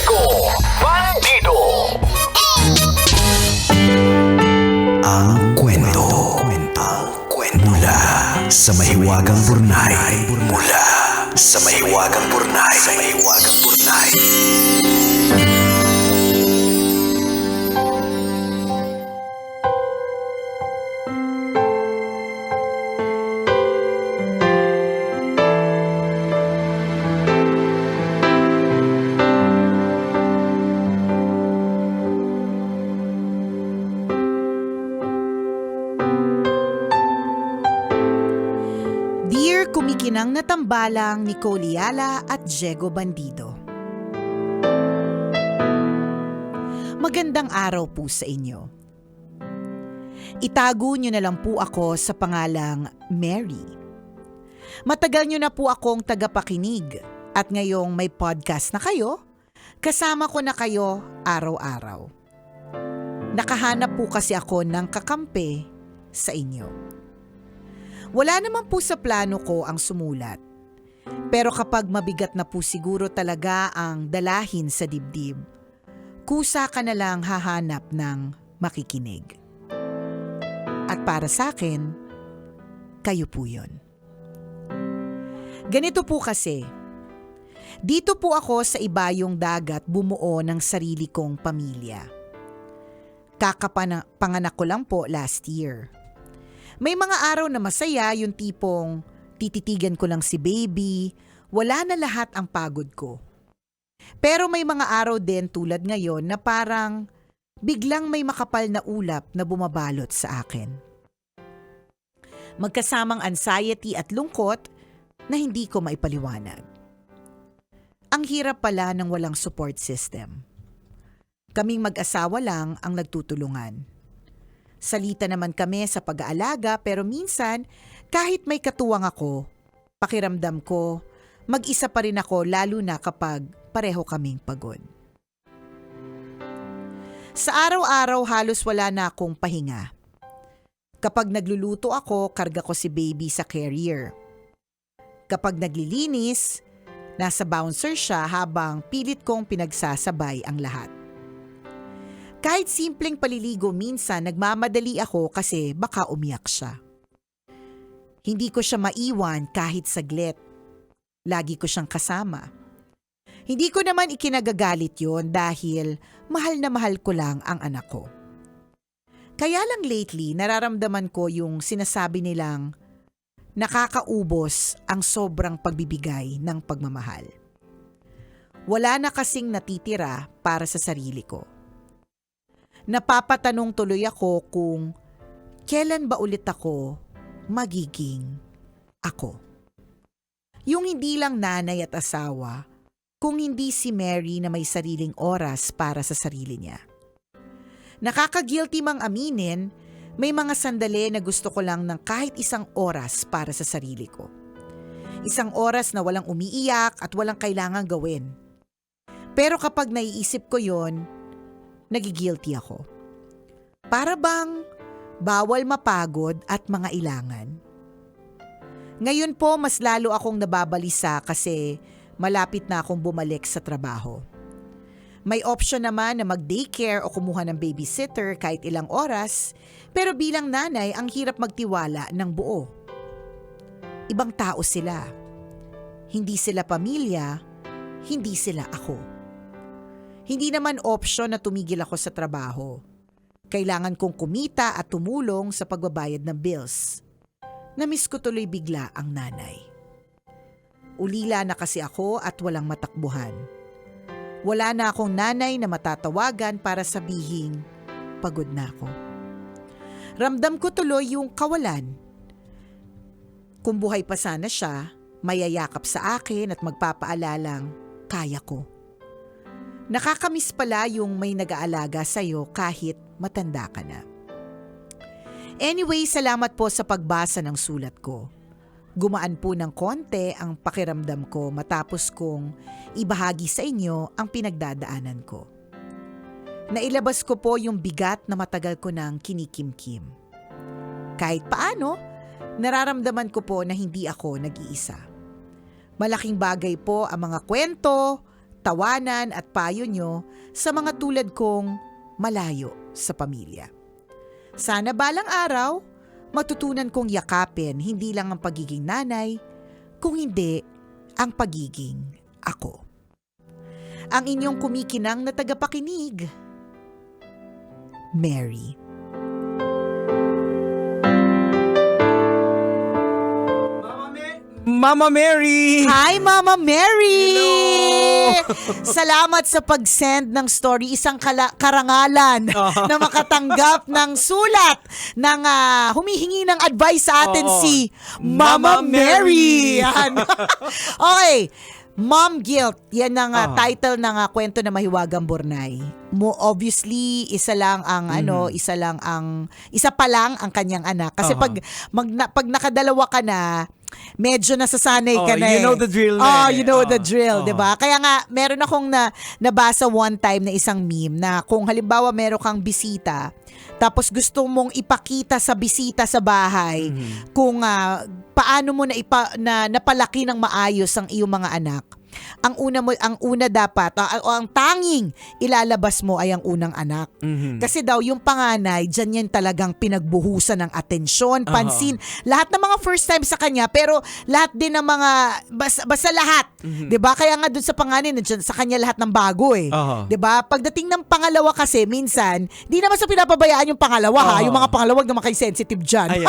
Diego Bandido. Ang kwento. Mula sa mahiwagang burnay. Mula sa mahiwagang burnay. Dear kumikinang na tambalang Nicole Yala at Diego Bandido. Magandang araw po sa inyo. Itago niyo na lang po ako sa pangalang Mary. Matagal niyo na po akong tagapakinig at ngayong may podcast na kayo, kasama ko na kayo araw-araw. Nakahanap po kasi ako ng kakampi sa inyo. Wala naman po sa plano ko ang sumulat. Pero kapag mabigat na po siguro talaga ang dalahin sa dibdib, kusa ka na lang hahanap ng makikinig. At para sa akin, kayo po yun. Ganito po kasi, dito po ako sa ibayong dagat bumuo ng sarili kong pamilya. Kakapanganak ko lang po last year. May mga araw na masaya, yung tipong tititigan ko lang si baby, wala na lahat ang pagod ko. Pero may mga araw din tulad ngayon na parang biglang may makapal na ulap na bumabalot sa akin. Magkasamang anxiety at lungkot na hindi ko maipaliwanag. Ang hirap pala ng walang support system. Kaming mag-asawa lang ang nagtutulungan. Salita naman kami sa pag-aalaga pero minsan kahit may katuwang ako, pakiramdam ko, mag-isa pa rin ako lalo na kapag pareho kaming pagod. Sa araw-araw halos wala na akong pahinga. Kapag nagluluto ako, karga ko si baby sa carrier. Kapag naglilinis, nasa bouncer siya habang pilit kong pinagsasabay ang lahat. Kahit simpleng paliligo minsan nagmamadali ako kasi baka umiyak siya. Hindi ko siya maiwan kahit saglit. Lagi ko siyang kasama. Hindi ko naman ikinagagalit yon dahil mahal na mahal ko lang ang anak ko. Kaya lang lately nararamdaman ko yung sinasabi nilang nakakaubos ang sobrang pagbibigay ng pagmamahal. Wala na kasing natitira para sa sarili ko. Napapatanong tuloy ako kung kailan ba ulit ako magiging ako. Yung hindi lang nanay at asawa, kung hindi si Mary na may sariling oras para sa sarili niya. Nakaka-guilty mang aminin, may mga sandali na gusto ko lang ng kahit isang oras para sa sarili ko. Isang oras na walang umiiyak at walang kailangang gawin. Pero kapag naiisip ko yon, nagigilty ako. Para bang bawal mapagod at mga ilangan. Ngayon po mas lalo akong nababalisa kasi malapit na akong bumalik sa trabaho. May option naman na mag-daycare o kumuha ng babysitter kahit ilang oras, pero bilang nanay ang hirap magtiwala ng buo. Ibang tao sila. Hindi sila pamilya, hindi sila ako. Hindi naman option na tumigil ako sa trabaho. Kailangan kong kumita at tumulong sa pagbabayad ng bills. Namiss ko tuloy bigla ang nanay. Ulila na kasi ako at walang matakbuhan. Wala na akong nanay na matatawagan para sabihing pagod na ako. Ramdam ko tuloy yung kawalan. Kung buhay pa sana siya, mayayakap sa akin at magpapaalalang kaya ko. Nakakamiss pala yung may nag-aalaga sa'yo kahit matanda ka na. Anyway, salamat po sa pagbasa ng sulat ko. Gumaan po ng konti ang pakiramdam ko matapos kong ibahagi sa inyo ang pinagdadaanan ko. Nailabas ko po yung bigat na matagal ko nang kinikimkim. Kahit paano, nararamdaman ko po na hindi ako nag-iisa. Malaking bagay po ang mga kwento, tawanan at payo nyo sa mga tulad kong malayo sa pamilya. Sana balang araw, matutunan kong yakapin hindi lang ang pagiging nanay, kung hindi ang pagiging ako. Ang inyong kumikinang na tagapakinig, Mary. Mama Mary! Hi, Mama Mary! Hello! Salamat sa pag-send ng story. Isang karangalan na makatanggap ng sulat ng humihingi ng advice sa atin si Mama Mary. Yan. Okay. Mom Guilt. Yan ang title ng kwento na Mahiwagang Burnay. Obviously, isa pa lang ang kanyang anak. Kasi pag nakadalawa ka na, medyo nasasanay ka na you know the drill na you know the drill, 'di ba? Kaya nga meron akong nabasa one time na isang meme na kung halimbawa meron kang bisita, tapos gusto mong ipakita sa bisita sa bahay kung paano mo napalaki ng maayos ang iyong mga anak. Ang una dapat ang tanging ilalabas mo ay ang unang anak. Kasi daw yung panganay, diyan yan talagang pinagbuhusan ng atensyon, pansin, lahat ng mga first time sa kanya, pero lahat din ng mga basta lahat, 'di ba? Kaya nga doon sa panganay nandiyan sa kanya lahat ng bago 'di ba? Pagdating ng pangalawa kasi minsan, di naman sa pinapabayaan yung pangalawa yung mga pangalawa naman kay sensitive diyan.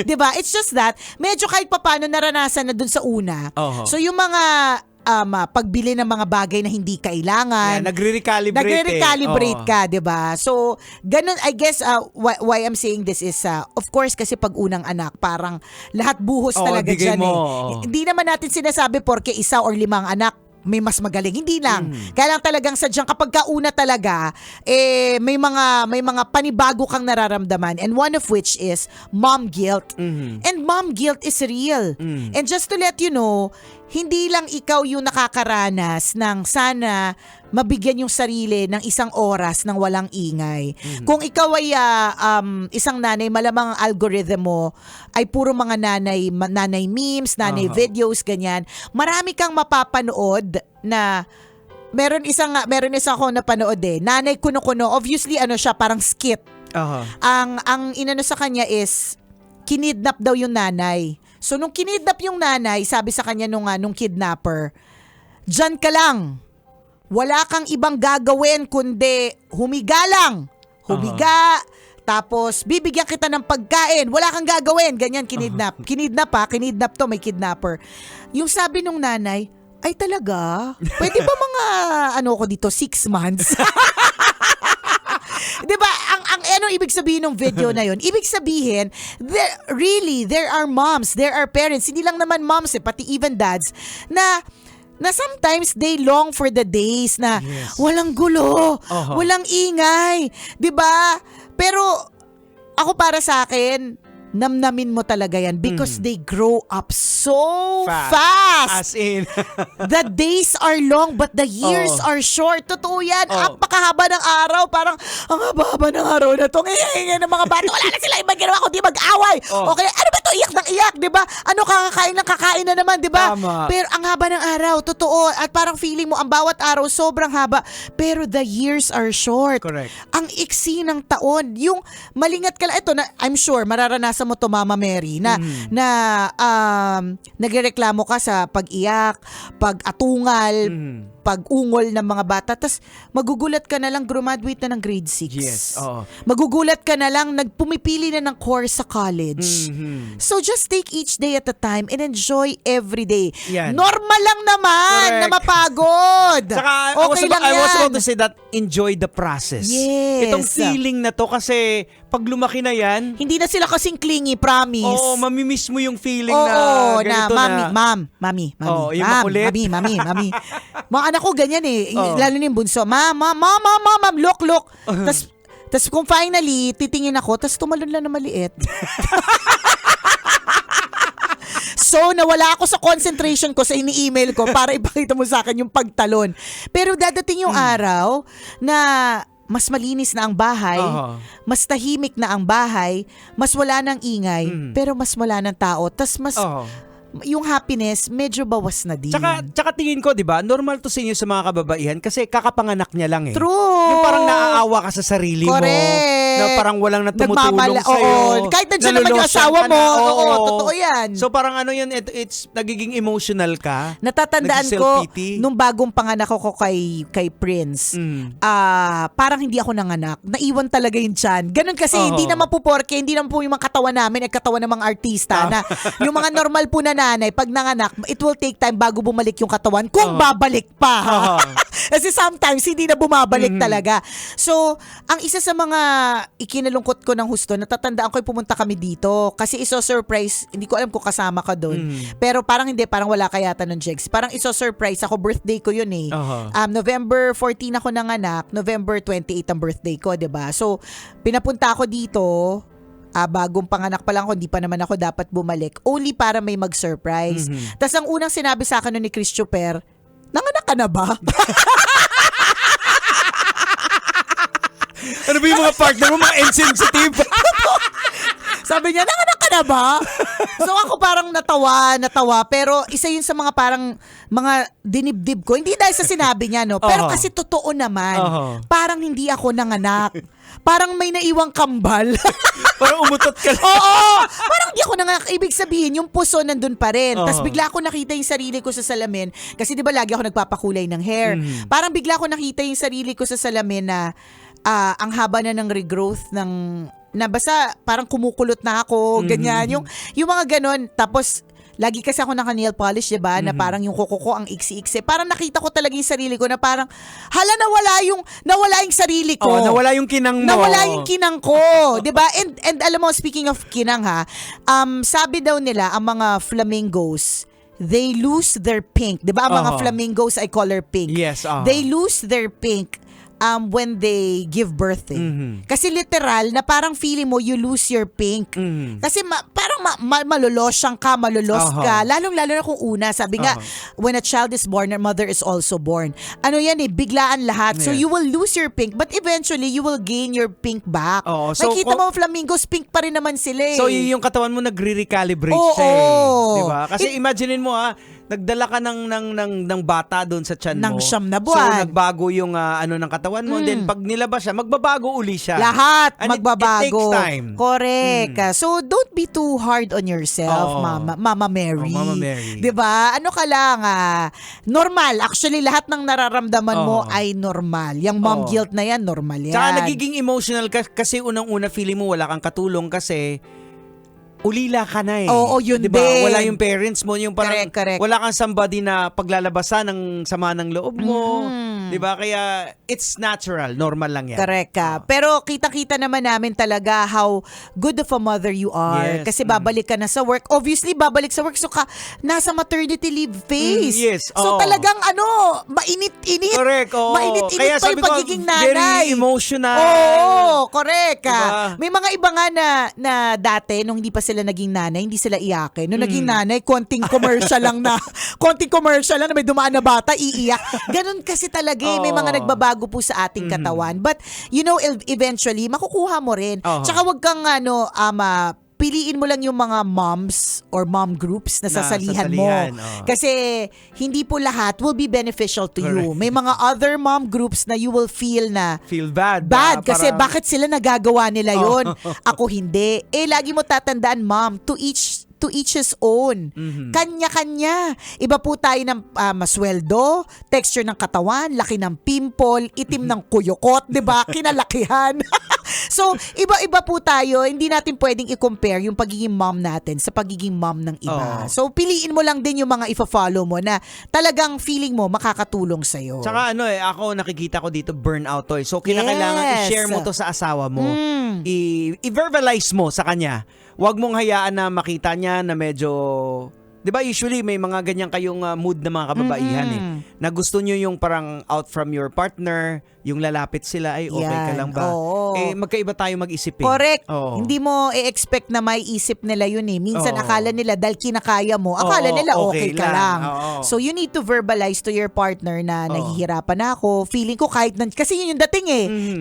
'Di ba? It's just that medyo kahit papaano naranasan na doon sa una. So yung mga pagbili ng mga bagay na hindi kailangan. Nagre-recalibrate ka, 'di ba? So, ganun, I guess why I'm saying this is of course kasi pag unang anak, parang lahat buhos talaga diyan Hindi naman natin sinasabi porke isa or limang anak may mas magaling, hindi lang. Kaya lang talagang sadyang kapag kauna talaga may mga panibago kang nararamdaman, and one of which is mom guilt. And mom guilt is real. And just to let you know, hindi lang ikaw yung nakakaranas ng sana mabigyan yung sarili ng isang oras ng walang ingay. Kung ikaw ay isang nanay, malamang ang algorithm mo ay puro mga nanay memes, nanay videos, ganyan. Marami kang mapapanood na meron isang ako napanood nanay kuno-kuno. Obviously siya parang skit. Ang inano sa kanya is kinidnap daw yung nanay. So nung kinidnap yung nanay, sabi sa kanya nung kidnapper, "Diyan ka lang. Wala kang ibang gagawin kundi humiga lang. Humiga, tapos bibigyan kita ng pagkain. Wala kang gagawin." Ganyan kinidnap. Kinidnap to, may kidnapper. Yung sabi nung nanay, "Ay talaga? Pwede ba mga ko dito 6 months?" 'Di ba? Ang ibig sabihin ng video na 'yon? Ibig sabihin, there are moms, there are parents, hindi lang naman moms pati even dads na sometimes they long for the days na walang gulo, walang ingay, 'di ba? Pero ako para sa akin, namnamin mo talaga yan because they grow up so fast. As in. The days are long but the years are short. Totoo yan. Apakahaba ng araw. Parang, ang haba-haba ng araw na to. Ngayon ng mga bata. Wala na sila ibang ginawa kundi mag-away. Okay, ano ba to? Iyak ng iyak, di ba? Ano kakain ng kakain na naman, di ba? Pero ang haba ng araw, totoo. At parang feeling mo, ang bawat araw sobrang haba. Pero the years are short. Correct. Ang iksi ng taon. Yung malingat ka lang. Ito, I'm sure, mararanasan mo to, Mama Mary, na nagrereklamo ka sa pag-iyak, pag-atungal, pag-ungol ng mga bata, tas magugulat ka na lang graduate na ng grade 6. Yes, Magugulat ka na lang nagpumipili na ng course sa college. So just take each day at a time and enjoy every day. Yan. Normal lang naman na mapagod. Saka, okay lang yan. I was about to say that enjoy the process. Yes. Itong feeling na to kasi pag lumaki na yan, hindi na sila kasing clingy, promise. mamimiss mo yung feeling na ganito mami. Yung makulit. Mami. Mga anak ko ganyan lalo na yung bunso. Ma'am, look. Tas kung finally, titingin ako, tas tumalon lang na maliit. So, nawala ako sa concentration ko sa ini-email ko para ipakita mo sa akin yung pagtalon. Pero dadating yung araw na mas malinis na ang bahay, mas tahimik na ang bahay, mas wala ng ingay, pero mas wala ng tao. Tas mas yung happiness medyo bawas na din. Tsaka tingin ko, di ba, normal to sa inyo sa mga kababaihan kasi kakapanganak niya lang eh. True. Yung parang naaawa ka sa sarili mo. Correct. Na parang walang tumutulong sa'yo. Oo. Kahit nandiyan naman yung asawa mo. Oo, totoo yan. So parang ano yun, it's nagiging emotional ka. Natatandaan ko, Nag-self-pity. nung bagong panganak ko kay Prince, parang hindi ako nanganak. Naiwan talaga yung tiyan. Ganun kasi, hindi na mapuporke, hindi na po yung mga katawan namin, katawan ng mga artista na yung mga normal po na nanay, pag nanganak, it will take time bago bumalik yung katawan. Kung babalik pa. Kasi sometimes, hindi na bumabalik talaga. So, ang isa sa mga ikinalungkot ko ng husto, natatandaan ko pumunta kami dito. Kasi iso-surprise, hindi ko alam kung kasama ka doon. Pero parang hindi, parang wala ka yata nun, Jegs. Parang iso-surprise ako, birthday ko yun eh. November 14 ako nanganak, November 28 ang birthday ko, 'di ba? So, pinapunta ako dito, bagong panganak pa lang ako, hindi pa naman ako dapat bumalik, only para may mag-surprise. Tas ang unang sinabi sa akin nun ni Christopher, nanganak ka na ba? Ano ba yung mga partner mo, mga insensitive? Sabi niya, nanganak ka na ba? So ako parang natawa, pero isa yun sa mga parang mga dinibdib ko. Hindi dahil sa sinabi niya, no? Pero kasi totoo naman, parang hindi ako nanganak. Parang may naiwang kambal. Parang umutot ka lang. Oo! Parang hindi ako nanganak. Ibig sabihin, yung puso nandun pa rin. Tapos bigla ko nakita yung sarili ko sa salamin. Kasi di ba lagi ako nagpapakulay ng hair. Parang bigla ko nakita yung sarili ko sa salamin na ang haba na ng regrowth ng na basta parang kumukulot na ako, ganyan. Yung mga ganon. Tapos, lagi kasi ako naka-nail polish, diba? Na parang yung kuko ko ang iksi-iksi. Parang nakita ko talaga yung sarili ko na parang, hala, nawala yung sarili ko. Nawala yung kinang mo. Nawala yung kinang ko. Diba? And alam mo, speaking of kinang ha, sabi daw nila, ang mga flamingos, they lose their pink. Diba? Ang mga flamingos ay color pink. Yes. They lose their pink when they give birth Kasi literal na parang feeling mo you lose your pink. Kasi parang malulosyang ka, malulos ka. Lalong-lalo na kung una, sabi nga, when a child is born, a mother is also born. Ano yan biglaan lahat. So you will lose your pink, but eventually you will gain your pink back. So, Nakita mo, flamingos, pink pa rin naman sila eh. So yung katawan mo nagre-recalibrate siya diba? Kasi imaginein mo nagdala ka ng bata doon sa tiyan mo. Ng 9 na buwan. So nagbago yung ng katawan mo. Then pag nilabas siya, magbabago uli siya. Lahat And magbabago. It takes time. Correct. So don't be too hard on yourself, Mama Mary. Mama Mary. 'Di ba? Ano ka lang normal. Actually lahat ng nararamdaman mo ay normal. Yung mom guilt na yan, normal yan. Tsaka nagiging emotional kasi unang-una feeling mo wala kang katulong kasi ulila ka na eh. Oo, yun diba? din. Wala yung parents mo, yung parang Correct. wala kang somebody na paglalabasan ng sama ng loob mo. Diba? Kaya it's natural, normal lang yan. Correct ka. Pero kita-kita naman namin talaga how good of a mother you are. Yes. Kasi babalik ka na sa work. Obviously, babalik sa work. So nasa maternity leave phase. Yes. So talagang mainit-init. Correct. Mainit-init Kaya pa sabi yung ko, pagiging nanay. very emotional. Oo, correct ka. Diba? May mga iba nga na dati, nung hindi pa sila naging nanay, hindi sila iyakin. Nung naging nanay, konting commercial lang na may dumaan na bata, iiyak. Ganun kasi talaga may mga nagbabago po sa ating katawan. But, eventually, makukuha mo rin. Tsaka wag kang, piliin mo lang yung mga moms or mom groups na sasalihan mo. Kasi hindi po lahat will be beneficial to you. May mga other mom groups na you will feel bad. Kasi bakit sila nagagawa nila yon? Ako hindi. Lagi mo tatandaan, mom, to each his own. Kanya-kanya. Iba po tayo ng masweldo, texture ng katawan, laki ng pimple, itim ng kuyukot, 'di ba? Kinalakihan. So, iba-iba po tayo. Hindi natin pwedeng i-compare yung pagiging mom natin sa pagiging mom ng iba. So, piliin mo lang din yung mga i-follow mo na talagang feeling mo makakatulong sa'yo. Tsaka ako nakikita ko dito burnout to. So, kinakailangan i-share mo to sa asawa mo. I-verbalize mo sa kanya. Huwag mong hayaan na makita niya na medyo, 'di ba usually may mga ganyan kayong mood na mga kababaihan na gusto niyo yung parang out from your partner, yung lalapit sila ay okay ka lang ba? Magkaiba tayo mag-isip. Correct. Hindi mo i-expect na may isip nila yun Minsan akala nila dahil kinakaya mo, akala nila okay ka lang. So you need to verbalize to your partner na nahihirapan na ako. Feeling ko kasi yun yung dating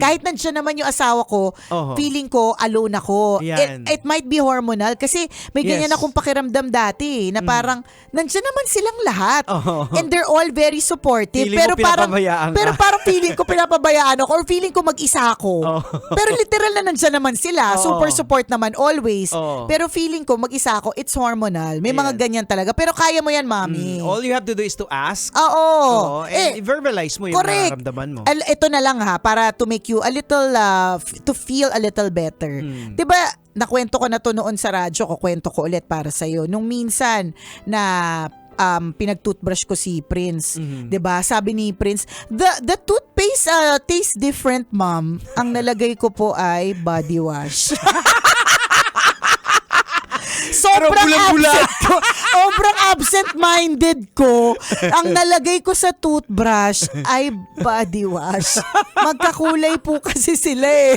Kahit nandiyan naman yung asawa ko, feeling ko alone ako. It might be hormonal kasi may ganyan akong pakiramdam dati na parang nandiyan naman silang lahat. Oo. And they're all very supportive. Feeling mo pinapabayaan ka. pero parang feeling ko pinapabayaan ako or feeling ko mag-isa ako. Oo. Pero literal na nandiyan naman sila. Oo. Super support naman always. Oo. Pero feeling ko mag-isa ako, it's hormonal. May mga Ayan. ganyan talaga. Pero kaya mo yan, mami. All you have to do is to ask. Oo. And i-verbalize mo yung correct. nararamdaman mo. Ito na lang ha, para to make you a little, to feel a little better. Diba, nakwento ko na to noon sa radyo, kukwento ko ulit para sa'yo. Nung minsan na pinag-toothbrush ko si Prince. 'Di ba? Sabi ni Prince, the toothpaste tastes different, ma'am. Ang nalagay ko po ay body wash. Sobrang absent-minded ko. Ang nalagay ko sa toothbrush ay body wash. Magkakulay po kasi sila eh.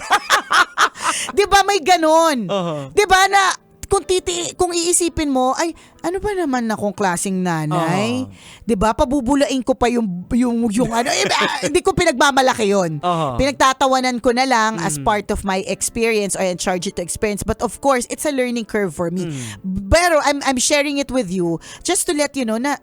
'Di ba may ganon? 'Di ba na kung iisipin mo, ay, ano ba naman akong klaseng nanay? 'Di ba? Pabubulain ko pa yung ano, hindi ko pinagmamalaki 'yon. Pinagtatawanan ko na lang as part of my experience or charge it to experience. But of course, it's a learning curve for me. Pero I'm sharing it with you just to let you know na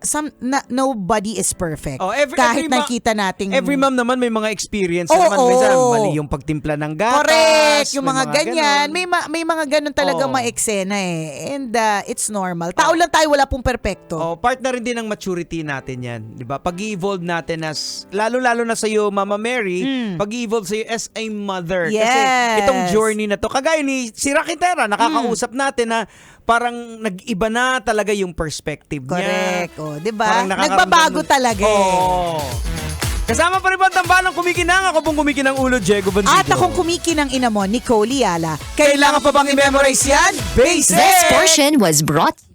nobody is perfect. Kahit nakita nating Every mom naman may mga experience Oo, naman. Minsan, oo. mali yung pagtimpla ng gatas. Correct, yung may mga ganyan. ganon. May mga ganun talaga Oo. ma-eksena eh. And it's normal. Tao lang tayo, wala pong perpekto. Part na rin din ng maturity natin yan. Di ba? Pag-evolve natin as, lalo-lalo na sa'yo, Mama Mary, pag-evolve sa'yo as a mother. Kasi Yes. itong journey na to, kagaya ni si Rakitera, nakakausap natin na parang nag-iba na talaga yung perspective niya. Correct. Di ba? Parang nakakaramdam Nagbabago nun. talaga eh. Oo. Kasama pa rin ba ang tambalang kumikinang? Ako pong kumikinang ulo, Diego Bandido. At akong kumikinang ina mo, Nicole Liala. Kailangan pa bang i-memorize yan? Basic! This portion was brought